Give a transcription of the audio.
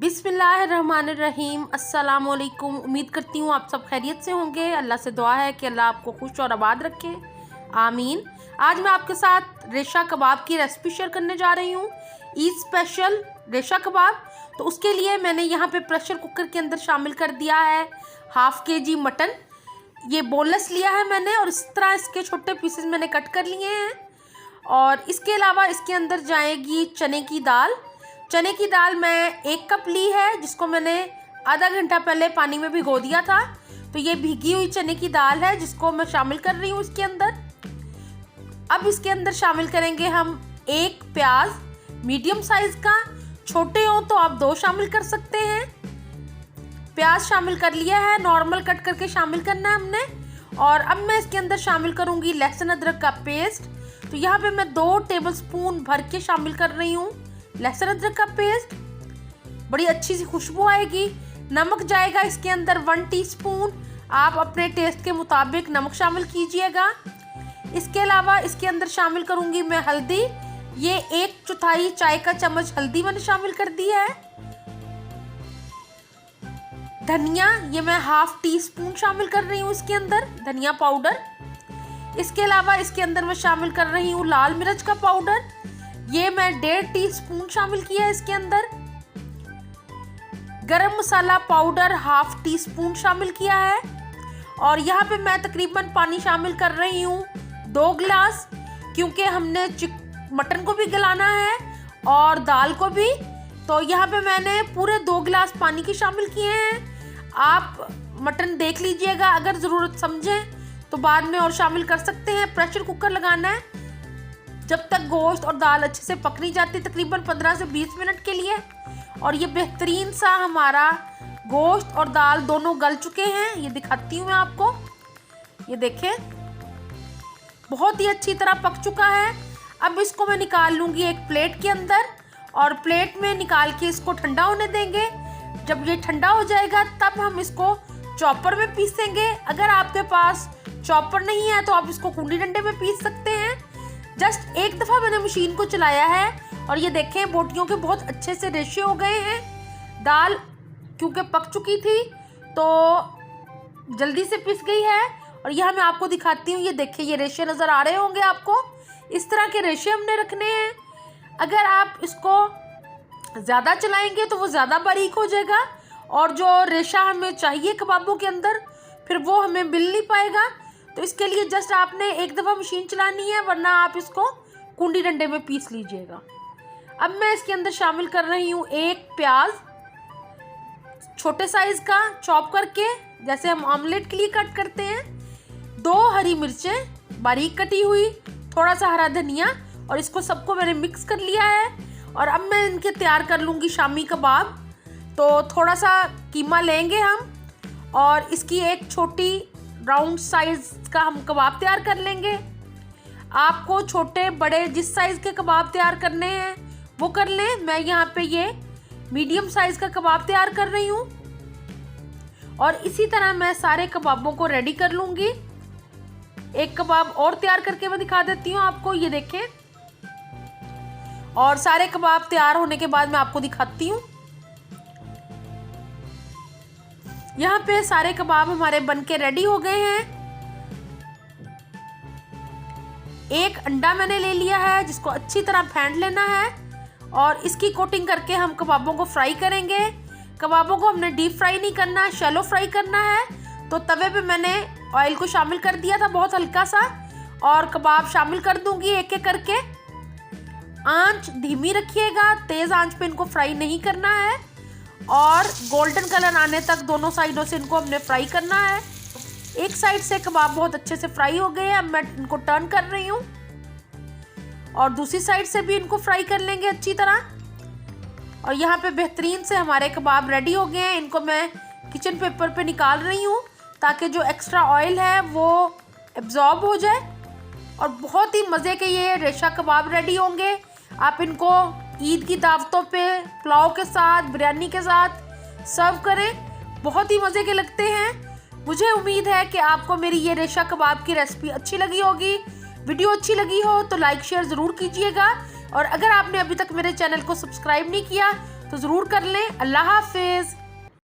बिस्मिल्लाहिर्रहमानिर्रहीम। अस्सलाम वालेकुम। उम्मीद करती हूँ आप सब खैरियत से होंगे। अल्लाह से दुआ है कि अल्लाह आपको खुश और आबाद रखे, आमीन। आज मैं आपके साथ रेशा कबाब की रेसिपी शेयर करने जा रही हूँ, ईद स्पेशल रेशा कबाब। तो उसके लिए मैंने यहाँ पे प्रेशर कुकर के अंदर शामिल कर दिया है 1/2 kg मटन। ये बोनलेस लिया है मैंने और इस तरह इसके छोटे पीसेस मैंने कट कर लिए हैं। और इसके अलावा इसके अंदर जाएगी चने की दाल। चने की दाल मैं 1 कप ली है, जिसको मैंने आधा घंटा पहले पानी में भिगो दिया था। तो ये भीगी हुई चने की दाल है जिसको मैं शामिल कर रही हूँ इसके अंदर। अब इसके अंदर शामिल करेंगे हम 1 प्याज मीडियम साइज का, छोटे हो तो आप 2 शामिल कर सकते हैं। प्याज शामिल कर लिया है, नॉर्मल कट करके शामिल करना है हमने। और अब मैं इसके अंदर शामिल करूँगी लहसुन अदरक का पेस्ट। तो यहाँ पे मैं 2 टेबलस्पून भर के शामिल कर रही हूँ लहसुन अदरक का पेस्ट। बड़ी अच्छी सी खुशबू आएगी। नमक जाएगा इसके अंदर 1 टीस्पून। आप अपने टेस्ट के मुताबिक नमक शामिल कीजिएगा। इसके अलावा इसके अंदर शामिल करूँगी मैं हल्दी। ये 1/4 चाय का चम्मच हल्दी मैंने शामिल कर दी है। धनिया ये मैं 1/2 टीस्पून शामिल कर रही हूँ इसके अंदर, धनिया पाउडर। इसके अलावा इसके अंदर मैं शामिल कर रही हूँ लाल मिर्च का पाउडर। ये मैं 1.5 टीस्पून शामिल किया है इसके अंदर। गरम मसाला पाउडर 1/2 टीस्पून शामिल किया है। और यहाँ पे मैं तकरीबन पानी शामिल कर रही हूँ 2 गिलास, क्योंकि हमने मटन को भी गलाना है और दाल को भी। तो यहाँ पे मैंने पूरे 2 गिलास पानी के शामिल किए हैं। आप मटन देख लीजिएगा, अगर ज़रूरत समझें तो बाद में और शामिल कर सकते हैं। प्रेशर कुकर लगाना है जब तक गोश्त और दाल अच्छे से पक नहीं जाती, तकरीबन 15 से 20 मिनट के लिए। और ये बेहतरीन सा हमारा गोश्त और दाल दोनों गल चुके हैं। ये दिखाती हूँ मैं आपको, ये देखें बहुत ही अच्छी तरह पक चुका है। अब इसको मैं निकाल लूँगी एक प्लेट के अंदर और प्लेट में निकाल के इसको ठंडा होने देंगे। जब ये ठंडा हो जाएगा तब हम इसको चॉपर में पीसेंगे। अगर आपके पास चॉपर नहीं है तो आप इसको कुंडी डंडे में पीस सकते हैं। जस्ट एक दफ़ा मैंने मशीन को चलाया है और ये देखें बोटियों के बहुत अच्छे से रेशे हो गए हैं। दाल क्योंकि पक चुकी थी तो जल्दी से पिस गई है। और यह मैं आपको दिखाती हूँ, ये देखें ये रेशे नज़र आ रहे होंगे आपको। इस तरह के रेशे हमने रखने हैं। अगर आप इसको ज़्यादा चलाएंगे तो वो ज़्यादा बारीक हो जाएगा और जो रेशा हमें चाहिए कबाबों के अंदर फिर वो हमें मिल नहीं पाएगा। तो इसके लिए जस्ट आपने एक दफ़ा मशीन चलानी है, वरना आप इसको कुंडी डंडे में पीस लीजिएगा। अब मैं इसके अंदर शामिल कर रही हूँ 1 प्याज छोटे साइज़ का चॉप करके, जैसे हम ऑमलेट के लिए कट करते हैं। 2 हरी मिर्चें बारीक कटी हुई, थोड़ा सा हरा धनिया, और इसको सबको मैंने मिक्स कर लिया है। और अब मैं इनके तैयार कर लूँगी शामी कबाब। तो थोड़ा सा कीमा लेंगे हम और इसकी एक छोटी राउंड साइज़ का हम कबाब तैयार कर लेंगे। आपको छोटे बड़े जिस साइज़ के कबाब तैयार करने हैं वो कर लें। मैं यहाँ पे ये मीडियम साइज़ का कबाब तैयार कर रही हूँ और इसी तरह मैं सारे कबाबों को रेडी कर लूँगी। एक कबाब और तैयार करके मैं दिखा देती हूँ आपको, ये देखें। और सारे कबाब तैयार होने के बाद मैं आपको दिखाती हूँ। यहाँ पे सारे कबाब हमारे बनके रेडी हो गए हैं। एक अंडा मैंने ले लिया है जिसको अच्छी तरह फेंट लेना है और इसकी कोटिंग करके हम कबाबों को फ्राई करेंगे। कबाबों को हमने डीप फ्राई नहीं करना, शैलो फ्राई करना है। तो तवे पे मैंने ऑयल को शामिल कर दिया था बहुत हल्का सा, और कबाब शामिल कर दूंगी एक एक करके। आंच धीमी रखिएगा, तेज़ आंच पे इनको फ्राई नहीं करना है और गोल्डन कलर आने तक दोनों साइडों से इनको हमने फ्राई करना है। एक साइड से कबाब बहुत अच्छे से फ्राई हो गए हैं। अब मैं इनको टर्न कर रही हूँ और दूसरी साइड से भी इनको फ्राई कर लेंगे अच्छी तरह। और यहाँ पे बेहतरीन से हमारे कबाब रेडी हो गए हैं। इनको मैं किचन पेपर पे निकाल रही हूँ ताकि जो एक्स्ट्रा ऑयल है वो एब्जॉर्ब हो जाए। और बहुत ही मज़े के ये रेशा कबाब रेडी होंगे। आप इनको ईद की दावतों पे पुलाव के साथ, बिरयानी के साथ सर्व करें, बहुत ही मज़े के लगते हैं। मुझे उम्मीद है कि आपको मेरी ये रेशा कबाब की रेसिपी अच्छी लगी होगी। वीडियो अच्छी लगी हो तो लाइक शेयर ज़रूर कीजिएगा। और अगर आपने अभी तक मेरे चैनल को सब्सक्राइब नहीं किया तो ज़रूर कर लें। अल्लाह हाफिज़।